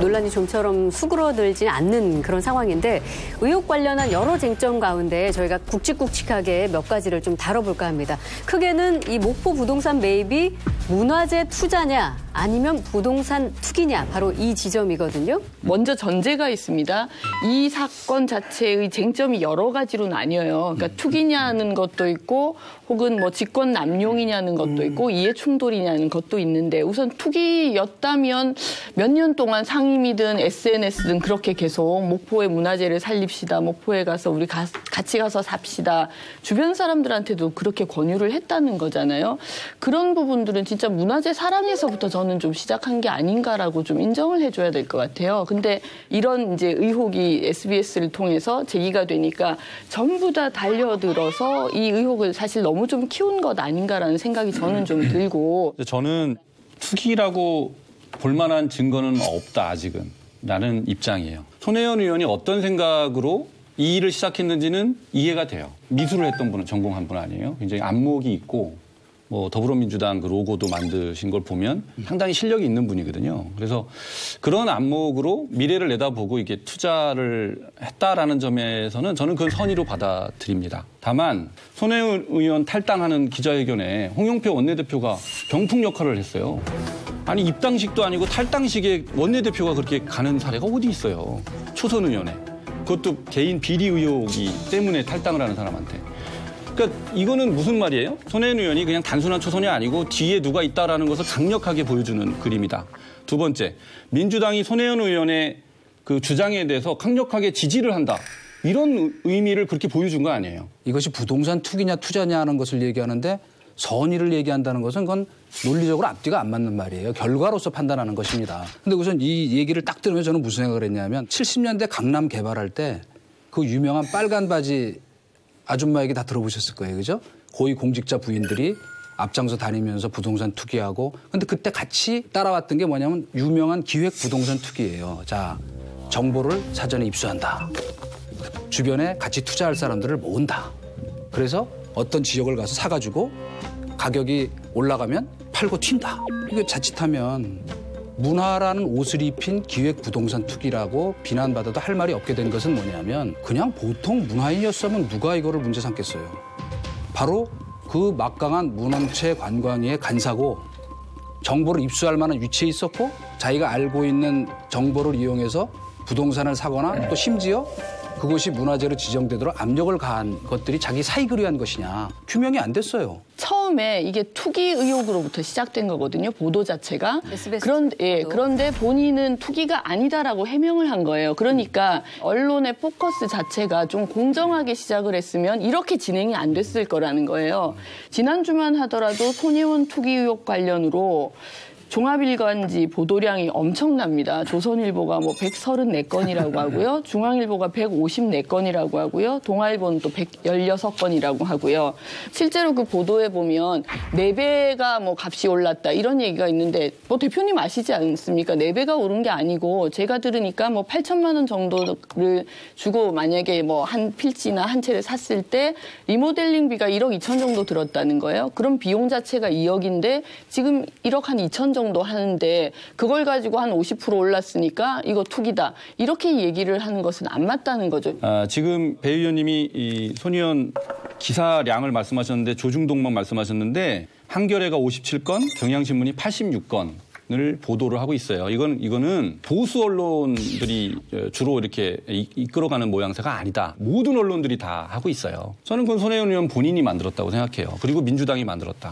논란이 좀처럼 수그러들지 않는 그런 상황인데 의혹 관련한 여러 쟁점 가운데 저희가 굵직굵직하게 몇 가지를 좀 다뤄볼까 합니다. 크게는 이 목포 부동산 매입이 문화재 투자냐 아니면 부동산 투기냐 바로 이 지점이거든요. 먼저 전제가 있습니다. 이 사건 자체의 쟁점이 여러 가지로 나뉘어요. 그러니까 투기냐는 것도 있고 혹은 뭐 직권 남용이냐는 것도 있고 이해 충돌이냐는 것도 있는데 우선 투기였다면 몇 년 동안 상임이든 SNS든 그렇게 계속 목포의 문화재를 살립시다. 목포에 가서 우리 같이 가서 삽시다. 주변 사람들한테도 그렇게 권유를 했다는 거잖아요. 그런 부분들은 진짜 문화재 사랑에서부터 저는 좀 시작한 게 아닌가라고 좀 인정을 해줘야 될 것 같아요. 근데 이런 이제 의혹이 SBS를 통해서 제기가 되니까 전부 다 달려들어서 이 의혹을 사실 너무 좀 키운 것 아닌가라는 생각이 저는 좀 들고. 저는 투기라고 볼 만한 증거는 없다 아직은 라는 입장이에요. 손혜원 의원이 어떤 생각으로 이 일을 시작했는지는 이해가 돼요. 미술을 했던 분은 전공한 분 아니에요. 굉장히 안목이 있고 뭐 더불어민주당 그 로고도 만드신 걸 보면 상당히 실력이 있는 분이거든요. 그래서 그런 안목으로 미래를 내다보고 이게 투자를 했다라는 점에서는 저는 그건 선의로 받아들입니다. 다만 손혜원 의원 탈당하는 기자회견에 홍영표 원내대표가 병풍 역할을 했어요. 아니 입당식도 아니고 탈당식에 원내대표가 그렇게 가는 사례가 어디 있어요. 초선 의원에. 그것도 개인 비리 의혹이 때문에 탈당을 하는 사람한테. 그러니까 이거는 무슨 말이에요? 손혜원 의원이 그냥 단순한 초선이 아니고 뒤에 누가 있다라는 것을 강력하게 보여주는 그림이다. 두 번째, 민주당이 손혜원 의원의 그 주장에 대해서 강력하게 지지를 한다. 이런 의미를 그렇게 보여준 거 아니에요? 이것이 부동산 투기냐 투자냐 하는 것을 얘기하는데 선의를 얘기한다는 것은 그건 논리적으로 앞뒤가 안 맞는 말이에요. 결과로서 판단하는 것입니다. 근데 우선 이 얘기를 딱 들으면 저는 무슨 생각을 했냐면 70년대 강남 개발할 때 그 유명한 빨간 바지 아줌마 얘기 다 들어보셨을 거예요. 그죠? 고위 공직자 부인들이 앞장서 다니면서 부동산 투기하고 근데 그때 같이 따라왔던 게 뭐냐면 유명한 기획 부동산 투기예요. 자, 정보를 사전에 입수한다. 주변에 같이 투자할 사람들을 모은다. 그래서 어떤 지역을 가서 사가지고 가격이 올라가면 팔고 튄다. 이거 자칫하면 문화라는 옷을 입힌 기획 부동산 투기라고 비난받아도 할 말이 없게 된 것은 뭐냐면 그냥 보통 문화인이었으면 누가 이거를 문제 삼겠어요. 바로 그 막강한 문헌체 관광위의 간사고 정보를 입수할 만한 위치에 있었고 자기가 알고 있는 정보를 이용해서 부동산을 사거나 또 심지어 그것이 문화재로 지정되도록 압력을 가한 것들이 자기 사익을 위한 것이냐. 규명이 안 됐어요. 처음에 이게 투기 의혹으로부터 시작된 거거든요. 보도 자체가. 그런데 그런데 본인은 투기가 아니다라고 해명을 한 거예요. 그러니까 언론의 포커스 자체가 좀 공정하게 시작을 했으면 이렇게 진행이 안 됐을 거라는 거예요. 지난주만 하더라도 손혜원 투기 의혹 관련으로 종합일간지 보도량이 엄청납니다. 조선일보가 뭐 134건이라고 하고요. 중앙일보가 154건이라고 하고요. 동아일보는 또 116건이라고 하고요. 실제로 그 보도에 보면 4배가 뭐 값이 올랐다 이런 얘기가 있는데 뭐 대표님 아시지 않습니까? 4배가 오른 게 아니고 제가 들으니까 뭐 8천만 원 정도를 주고 만약에 뭐 한 필지나 한 채를 샀을 때 리모델링비가 1억 2천 정도 들었다는 거예요. 그럼 비용 자체가 2억인데 지금 1억 한 2천 정도 하는데 그걸 가지고 한 50% 올랐으니까 이거 투기다. 이렇게 얘기를 하는 것은 안 맞다는 거죠. 지금 배 의원님이 이 손혜원 기사량을 말씀하셨는데 조중동만 말씀하셨는데 한겨레가 57건, 경향신문이 86건을 보도를 하고 있어요. 이거는 보수 언론들이 주로 이렇게 이끌어가는 모양새가 아니다. 모든 언론들이 다 하고 있어요. 저는 그건 손혜원 의원 본인이 만들었다고 생각해요. 그리고 민주당이 만들었다.